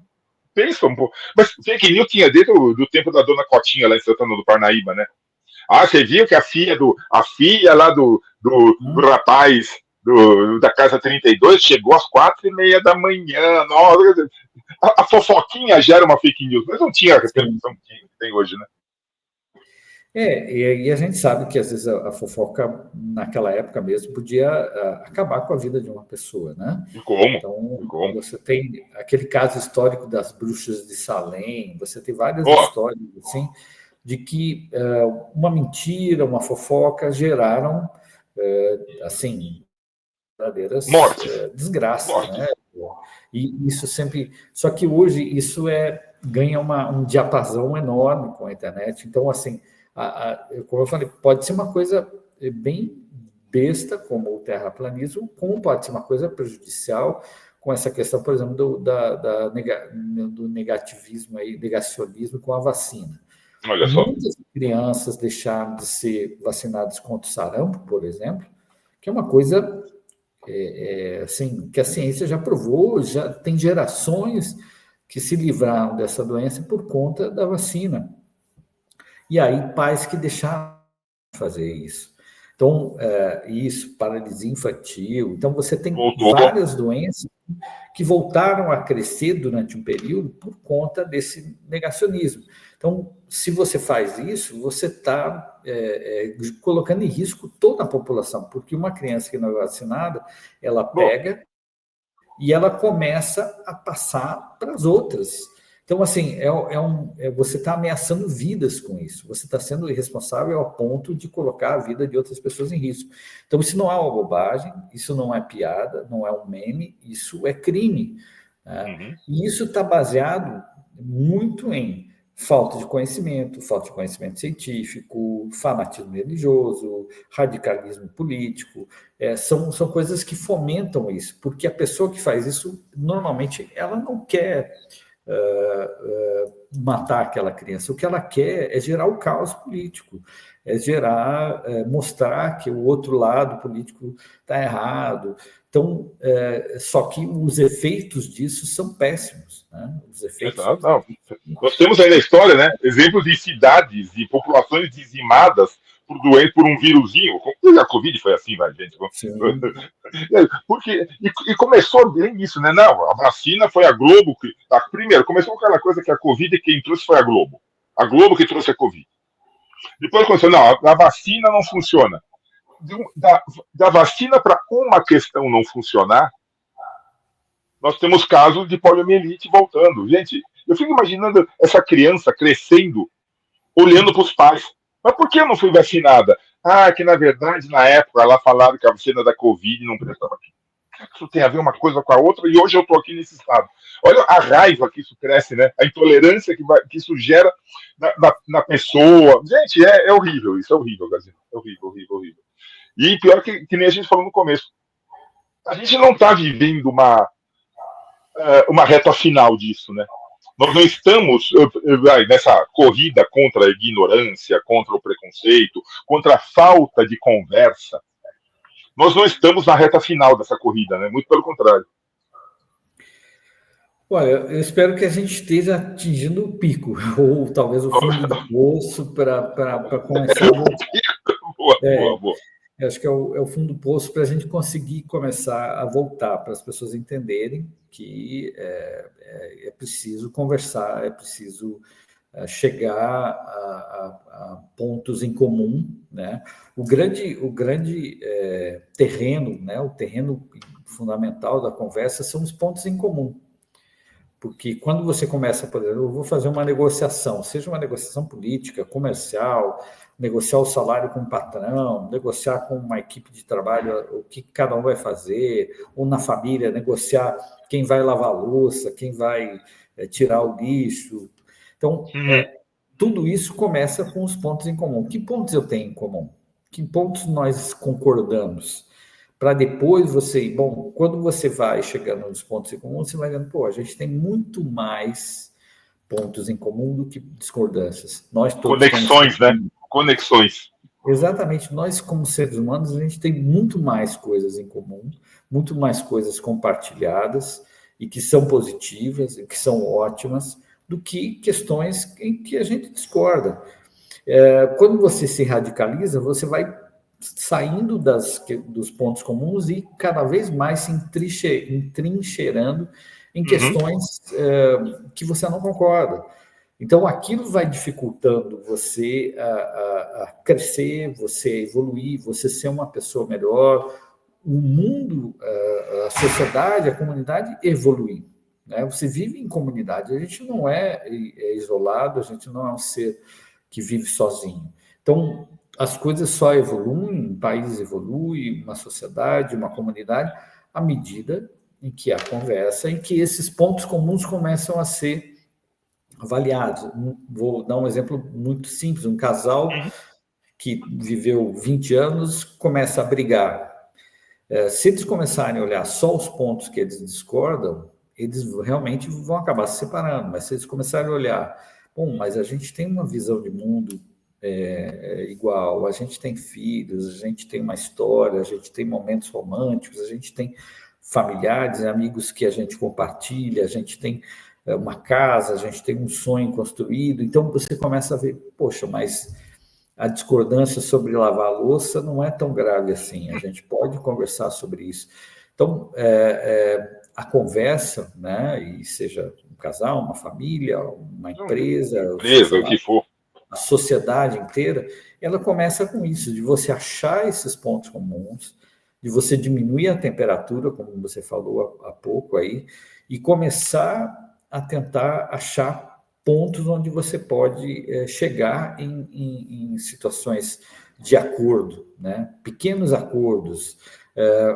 pensa um pouco. Mas fake news tinha desde do tempo da dona Cotinha lá em Santana do Parnaíba, né? Você viu que a filha lá do rapaz da Casa 32 chegou às 4:30 da manhã. Nossa, a fofoquinha já era uma fake news, mas não tinha a repercussão que tem hoje, né? E a gente sabe que às vezes a fofoca naquela época mesmo podia acabar com a vida de uma pessoa, né? E como? Então, você tem aquele caso histórico das bruxas de Salem, você tem várias histórias assim, de que uma mentira, uma fofoca geraram assim, verdadeiras desgraças, né? E isso sempre... Só que hoje isso ganha um diapasão enorme com a internet. Então, assim, como eu falei, pode ser uma coisa bem besta, como o terraplanismo, como pode ser uma coisa prejudicial, com essa questão, por exemplo, do negativismo, negacionismo com a vacina. Olha só. Muitas crianças deixaram de ser vacinadas contra o sarampo, por exemplo, que é uma coisa assim, que a ciência já provou, já tem gerações que se livraram dessa doença por conta da vacina. E aí, pais que deixaram de fazer isso. Então, isso, paralisia infantil. Então, você tem Voltou. várias doenças que voltaram a crescer durante um período por conta desse negacionismo. Então, se você faz isso, você está colocando em risco toda a população, porque uma criança que não é vacinada, ela pega e ela começa a passar para as outras. Então, assim, você está ameaçando vidas com isso. Você está sendo irresponsável ao ponto de colocar a vida de outras pessoas em risco. Então, isso não é uma bobagem, isso não é piada, não é um meme, isso é crime. Né? Uhum. E isso está baseado muito em falta de conhecimento científico, fanatismo religioso, radicalismo político. São coisas que fomentam isso, porque a pessoa que faz isso, normalmente, ela não quer matar aquela criança. O que ela quer é gerar o caos político, mostrar que o outro lado político está errado. Então, só que os efeitos disso são péssimos. Né? Os efeitos Exato, não. Nós temos aí na história, né, exemplos de cidades e populações dizimadas por um vírusinho. A Covid foi assim, vai, gente. Sim. Porque, e começou bem isso, né? Não, a vacina foi a Globo que. Primeiro, começou com aquela coisa que a Covid quem trouxe foi a Globo. A Globo que trouxe a Covid. Depois começou, não, a vacina não funciona. Da vacina para uma questão não funcionar, nós temos casos de poliomielite voltando. Gente, eu fico imaginando essa criança crescendo, olhando para os pais. Mas por que eu não fui vacinada? Ah, que na verdade, na época, ela falava que a vacina da Covid não prestava. Isso tem a ver uma coisa com a outra, e hoje eu estou aqui nesse estado. Olha a raiva que isso cresce, né? A intolerância que isso gera na pessoa. Gente, é horrível, isso é horrível, Gazino. É horrível, horrível, horrível. E pior que nem a gente falou no começo. A gente não está vivendo uma reta final disso, né? Nós não estamos nessa corrida contra a ignorância, contra o preconceito, contra a falta de conversa. Nós não estamos na reta final dessa corrida, né? Muito pelo contrário. Olha, eu espero que a gente esteja atingindo o pico, ou talvez o fundo do poço, para começar. Boa. Eu acho que é o fundo do poço para a gente conseguir começar a voltar, para as pessoas entenderem que é preciso conversar, é preciso chegar a pontos em comum, né? O grande terreno, né? O terreno fundamental da conversa são os pontos em comum. Porque quando você começa, por exemplo, eu vou fazer uma negociação, seja uma negociação política, comercial, negociar o salário com o patrão, negociar com uma equipe de trabalho o que cada um vai fazer, ou na família, negociar quem vai lavar a louça, quem vai tirar o lixo. Então, tudo isso começa com os pontos em comum. Que pontos eu tenho em comum? Que pontos nós concordamos? Para depois você... Bom, quando você vai chegando nos pontos em comum, você vai vendo, pô, a gente tem muito mais pontos em comum do que discordâncias. Nós todos conexões, né? Conexões. Exatamente. Nós, como seres humanos, a gente tem muito mais coisas em comum, muito mais coisas compartilhadas e que são positivas, e que são ótimas, do que questões em que a gente discorda. Quando você se radicaliza, você vai saindo dos pontos comuns e cada vez mais se entrincheirando em questões que você não concorda. Então, aquilo vai dificultando você a crescer, você evoluir, você ser uma pessoa melhor, o mundo, a sociedade, a comunidade evoluir. Né? Você vive em comunidade, a gente não é isolado, a gente não é um ser que vive sozinho. Então, as coisas só evoluem, um país evolui, uma sociedade, uma comunidade, à medida em que há conversa, em que esses pontos comuns começam a ser avaliados. Vou dar um exemplo muito simples, um casal que viveu 20 anos começa a brigar. Se eles começarem a olhar só os pontos que eles discordam, eles realmente vão acabar se separando, mas se eles começarem a olhar, bom, mas a gente tem uma visão de mundo igual, a gente tem filhos, a gente tem uma história, a gente tem momentos românticos, a gente tem familiares, amigos que a gente compartilha, a gente tem uma casa, a gente tem um sonho construído, então você começa a ver, poxa, mas a discordância sobre lavar a louça não é tão grave assim, a gente pode conversar sobre isso. Então, a conversa, né, e seja um casal, uma família, uma empresa, o que for, a sociedade inteira, ela começa com isso, de você achar esses pontos comuns, de você diminuir a temperatura, como você falou há pouco aí, e começar a tentar achar pontos onde você pode chegar em situações de acordo, né? Pequenos acordos.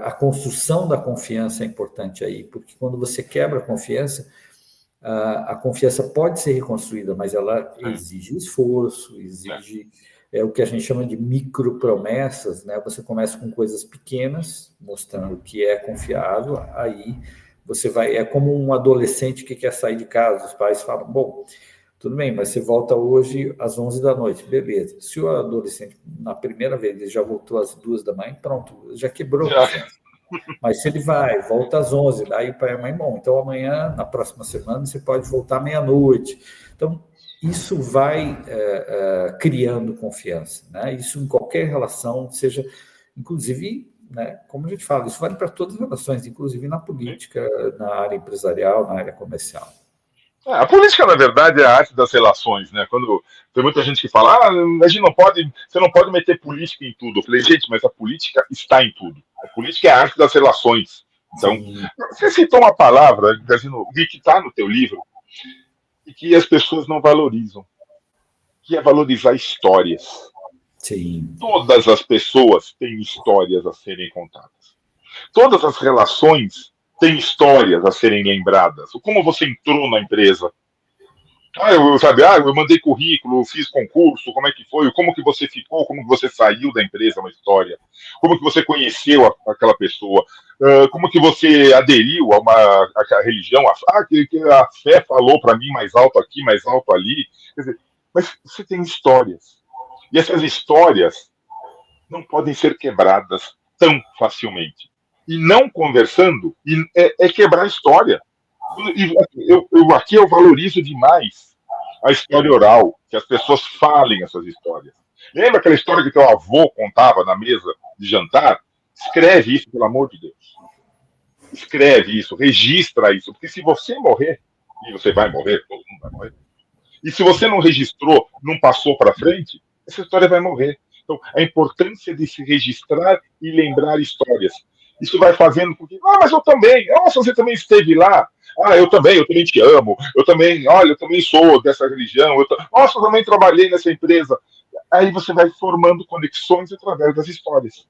A construção da confiança é importante aí, porque quando você quebra a confiança pode ser reconstruída, mas ela exige esforço, exige o que a gente chama de micropromessas, né? Você começa com coisas pequenas, mostrando que é confiável, aí você vai... É como um adolescente que quer sair de casa, os pais falam, bom, tudo bem, mas você volta hoje às 11 da noite, beleza. Se o adolescente, na primeira vez, ele já voltou às 2 da manhã, pronto, já quebrou a confiança. Mas se ele volta às 11, daí o pai e a mãe, bom, então amanhã, na próxima semana, você pode voltar meia-noite. Então, isso vai criando confiança, né? Isso em qualquer relação, seja, inclusive, né, como a gente fala, isso vale para todas as relações, inclusive na política, na área empresarial, na área comercial. A política, na verdade, é a arte das relações, né? Quando tem muita gente que fala, a gente não pode, você não pode meter política em tudo. Eu falei, gente, mas a política está em tudo. A política é a arte das relações. Então, você citou uma palavra, que está no teu livro, e que as pessoas não valorizam, que é valorizar histórias. Sim. Todas as pessoas têm histórias a serem contadas. Todas as relações têm histórias a serem lembradas. Como você entrou na empresa? Eu mandei currículo, fiz concurso, como é que foi? Como que você ficou? Como que você saiu da empresa? Uma história. Como que você conheceu aquela pessoa? Como que você aderiu a religião? Que a fé falou para mim mais alto aqui, mais alto ali. Quer dizer, mas você tem histórias. E essas histórias não podem ser quebradas tão facilmente. E não conversando é quebrar a história. Aqui eu valorizo demais a história oral, que as pessoas falem essas histórias. Lembra aquela história que teu avô contava na mesa de jantar? Escreve isso, pelo amor de Deus. Escreve isso, registra isso, porque se você morrer, e você vai morrer, todo mundo vai morrer, e se você não registrou, não passou para frente, essa história vai morrer. Então, a importância de se registrar e lembrar histórias. Isso vai fazendo com que, mas eu também, nossa, você também esteve lá, eu também te amo, eu também sou dessa religião, nossa, eu também trabalhei nessa empresa. Aí você vai formando conexões através das histórias.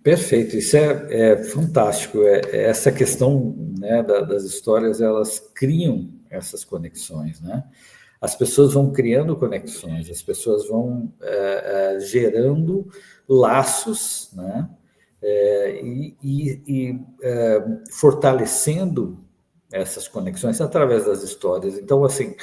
Perfeito, isso é fantástico. Essa questão, né, das histórias, elas criam essas conexões, né? As pessoas vão criando conexões, as pessoas vão gerando laços, né? E fortalecendo essas conexões através das histórias. Então, assim,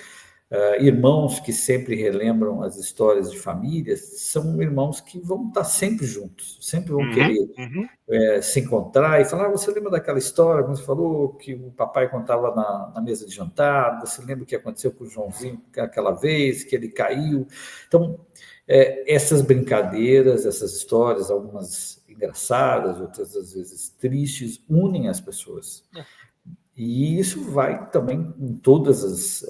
irmãos que sempre relembram as histórias de famílias são irmãos que vão estar sempre juntos, sempre vão querer se encontrar e falar, você lembra daquela história, como você falou, que o papai contava na mesa de jantar, você lembra o que aconteceu com o Joãozinho aquela vez, que ele caiu? Então, essas brincadeiras, essas histórias, algumas engraçadas, outras às vezes tristes, unem as pessoas. E isso vai também em todas as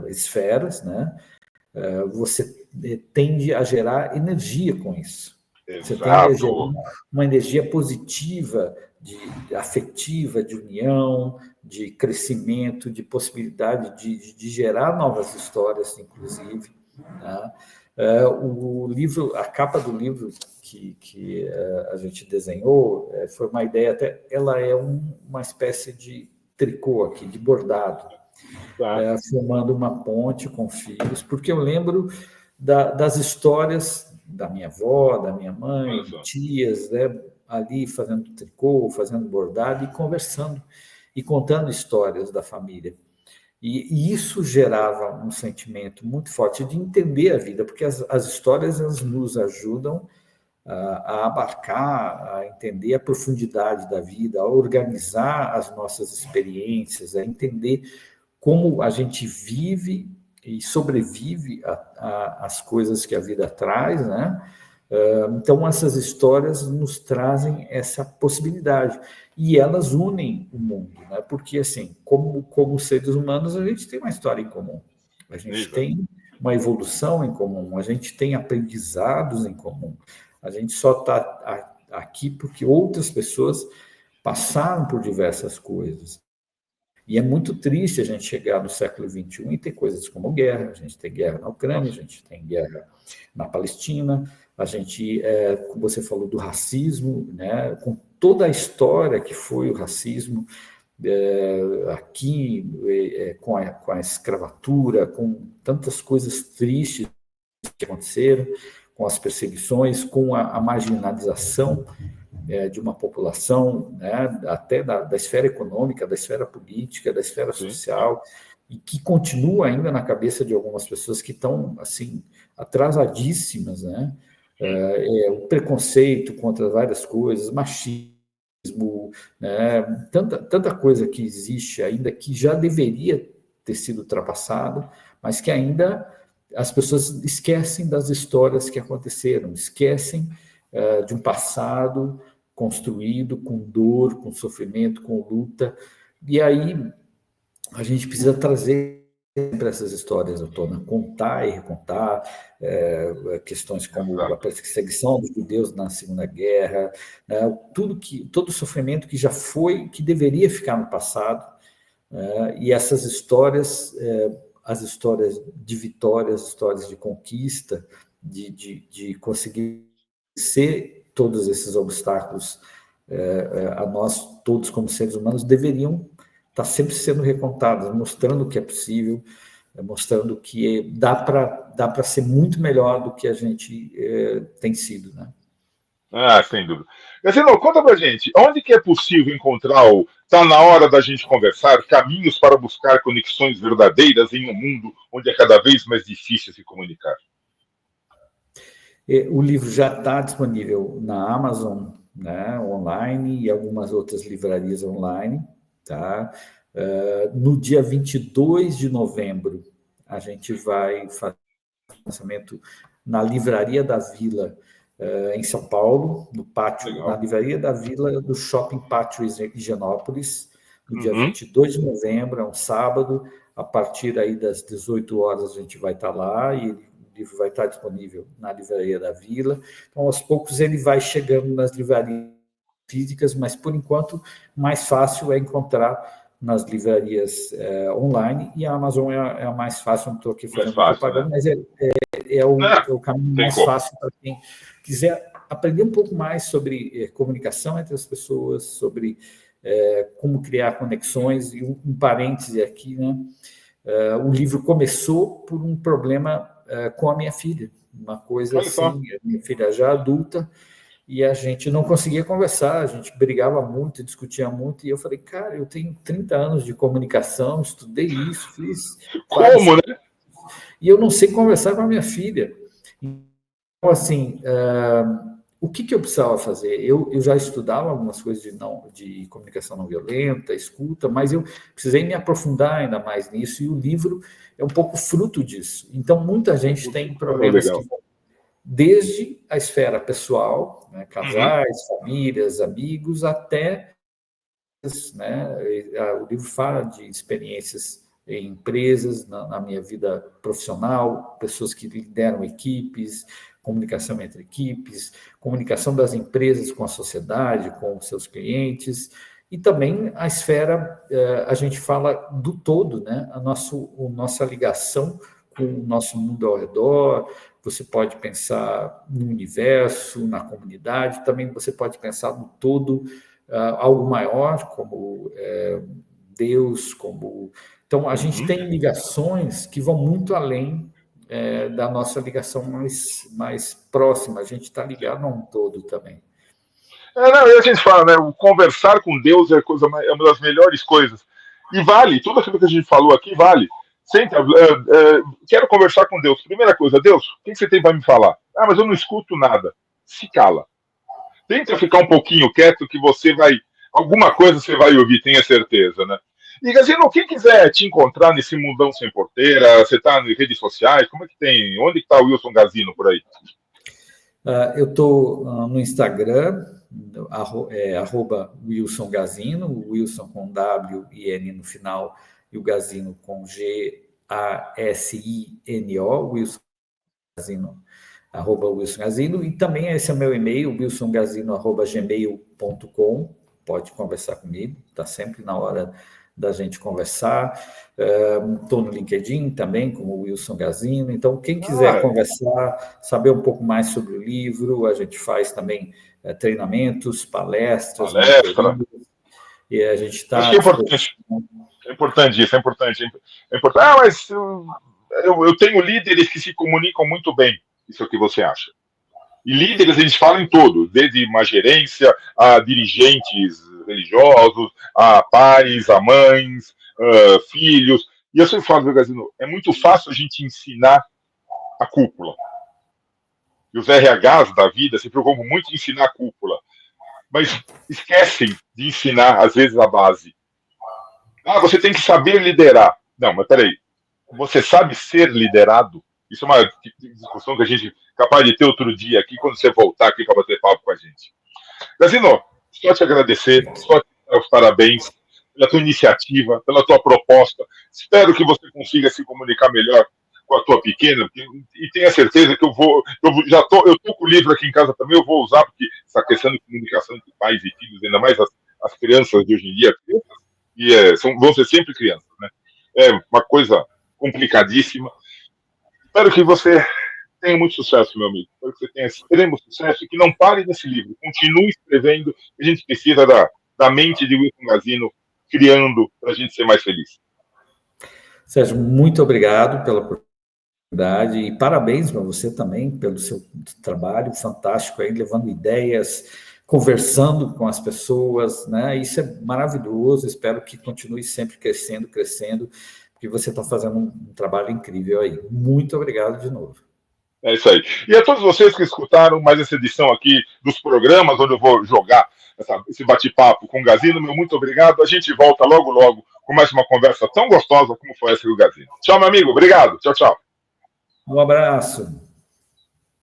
esferas, né? Você tende a gerar energia com isso. Exato. Você tende a gerar uma energia positiva, afetiva, de união, de crescimento, de possibilidade de gerar novas histórias, inclusive. Né? O livro, a capa do livro que a gente desenhou foi uma ideia até, ela é uma espécie de tricô aqui, de bordado, formando uma ponte com fios, porque eu lembro das histórias da minha avó, da minha mãe, tias, né, ali fazendo tricô, fazendo bordado e conversando e contando histórias da família. E isso gerava um sentimento muito forte de entender a vida, porque as histórias elas nos ajudam a abarcar, a entender a profundidade da vida, a organizar as nossas experiências, a entender como a gente vive e sobrevive às coisas que a vida traz, né? Então, essas histórias nos trazem essa possibilidade. E elas unem o mundo, né? Porque, assim, como seres humanos, a gente tem uma história em comum. A gente tem uma evolução em comum, a gente tem aprendizados em comum. A gente só está aqui porque outras pessoas passaram por diversas coisas. E é muito triste a gente chegar no século XXI e ter coisas como guerra. A gente tem guerra na Ucrânia, a gente tem guerra na Palestina, a gente, como você falou, do racismo, né, com toda a história que foi o racismo, aqui, com a escravatura, com tantas coisas tristes que aconteceram, com as perseguições, com a marginalização de uma população, né, até da esfera econômica, da esfera política, da esfera social, e que continua ainda na cabeça de algumas pessoas que estão assim atrasadíssimas, né? O preconceito contra várias coisas, machismo, né? Tanta coisa que existe ainda que já deveria ter sido ultrapassada, mas que ainda as pessoas esquecem das histórias que aconteceram, esquecem de um passado construído com dor, com sofrimento, com luta. E aí a gente precisa trazer sempre essas histórias à tona, contar e recontar questões como a perseguição dos judeus na Segunda Guerra, todo o sofrimento que já foi, que deveria ficar no passado, e essas histórias, as histórias de vitória, as histórias de conquista, de conseguir ser todos esses obstáculos a nós todos como seres humanos deveriam estar sempre sendo recontadas, mostrando que é possível, mostrando que dá para ser muito melhor do que a gente tem sido, né? Sem dúvida. Gazino, conta pra gente, onde que é possível encontrar tá na hora da gente conversar, caminhos para buscar conexões verdadeiras em um mundo onde é cada vez mais difícil se comunicar? O livro já está disponível na Amazon, né, online, e algumas outras livrarias online, tá? No dia 22 de novembro, a gente vai fazer o lançamento na Livraria da Vila, em São Paulo, no pátio, na Livraria da Vila do Shopping Pátio Higienópolis, no dia 22 de novembro, é um sábado, a partir aí das 18 horas a gente vai estar lá, e o livro vai estar disponível na Livraria da Vila. Então, aos poucos, ele vai chegando nas livrarias físicas, mas, por enquanto, mais fácil é encontrar nas livrarias online, e a Amazon é a mais fácil, não estou aqui fazendo propaganda, né? Mas é o caminho mais fácil para quem quiser aprender um pouco mais sobre comunicação entre as pessoas, sobre como criar conexões. E um parêntese aqui, né? O livro começou por um problema com a minha filha, uma coisa assim, minha filha já adulta, e a gente não conseguia conversar, a gente brigava muito, discutia muito, e eu falei, cara, eu tenho 30 anos de comunicação, estudei isso, fiz... Como, né? E eu não sei conversar com a minha filha. Então, assim, o que eu precisava fazer? Eu já estudava algumas coisas de comunicação não violenta, escuta, mas eu precisei me aprofundar ainda mais nisso, e o livro é um pouco fruto disso. Então, muita gente tem problemas que vão desde a esfera pessoal, né, casais, famílias, amigos, até... Né, o livro fala de experiências em empresas, na minha vida profissional, pessoas que lideram equipes, comunicação entre equipes, comunicação das empresas com a sociedade, com os seus clientes, e também a esfera, a gente fala do todo, né? A nossa ligação com o nosso mundo ao redor. Você pode pensar no universo, na comunidade, também você pode pensar no todo, algo maior, como Deus, como... Então, a gente tem ligações que vão muito além da nossa ligação mais próxima. A gente está ligado a um todo também. Não, e a gente fala, né? O conversar com Deus é uma das melhores coisas. E vale, tudo aquilo que a gente falou aqui vale. Senta, quero conversar com Deus. Primeira coisa, Deus, o que você tem para me falar? Ah, mas eu não escuto nada. Se cala. Tenta ficar um pouquinho quieto que você vai... Alguma coisa você vai ouvir, tenha certeza, né? E, Gazino, quem quiser te encontrar nesse mundão sem porteira, você está em redes sociais, como é que tem? Onde está o Wilson Gazino por aí? Eu estou no Instagram, @Wilson Gazino, o Wilson com W e N no final, e o Gazino com Gasino, Wilson Gazino, @Wilson Gazino, e também esse é o meu e-mail, wilsongazino@gmail.com, pode conversar comigo, está sempre na hora da gente conversar. Estou no LinkedIn também, como Wilson Gazino. Então, quem quiser conversar, saber um pouco mais sobre o livro, a gente faz também treinamentos, palestras, e a gente está... Acho que é importante. É importante isso, é importante. Ah, mas eu tenho líderes que se comunicam muito bem. Isso é o que você acha? E líderes a gente fala em todo, desde uma gerência a dirigentes religiosos, a pais, a mães, filhos. E eu sempre falo, Gazino, é muito fácil a gente ensinar a cúpula. E os RHs da vida se preocupam muito em ensinar a cúpula. Mas esquecem de ensinar, às vezes, a base. Ah, você tem que saber liderar. Não, mas peraí. Você sabe ser liderado? Isso é uma discussão que a gente é capaz de ter outro dia aqui, quando você voltar aqui para bater papo com a gente. Gazino, só te agradecer, só te dar os parabéns pela tua iniciativa, pela tua proposta. Espero que você consiga se comunicar melhor com a tua pequena, e tenha certeza que eu tô com o livro aqui em casa também, eu vou usar, porque essa questão de comunicação entre pais e filhos, ainda mais as crianças de hoje em dia, vão ser sempre crianças, né? É uma coisa complicadíssima. Espero que você tenha muito sucesso, meu amigo. Espero que você tenha extremo sucesso e que não pare nesse livro. Continue escrevendo. A gente precisa da mente de Wilson Gazino criando para a gente ser mais feliz. Sérgio, muito obrigado pela oportunidade e parabéns para você também pelo seu trabalho fantástico aí, levando ideias, conversando com as pessoas, né? Isso é maravilhoso. Espero que continue sempre crescendo, porque você está fazendo um trabalho incrível aí. Muito obrigado de novo. É isso aí. E a todos vocês que escutaram mais essa edição aqui dos programas, onde eu vou jogar esse bate-papo com o Gazino, meu muito obrigado. A gente volta logo, logo com mais uma conversa tão gostosa como foi essa com o Gazino. Tchau, meu amigo. Obrigado. Tchau, tchau. Um abraço.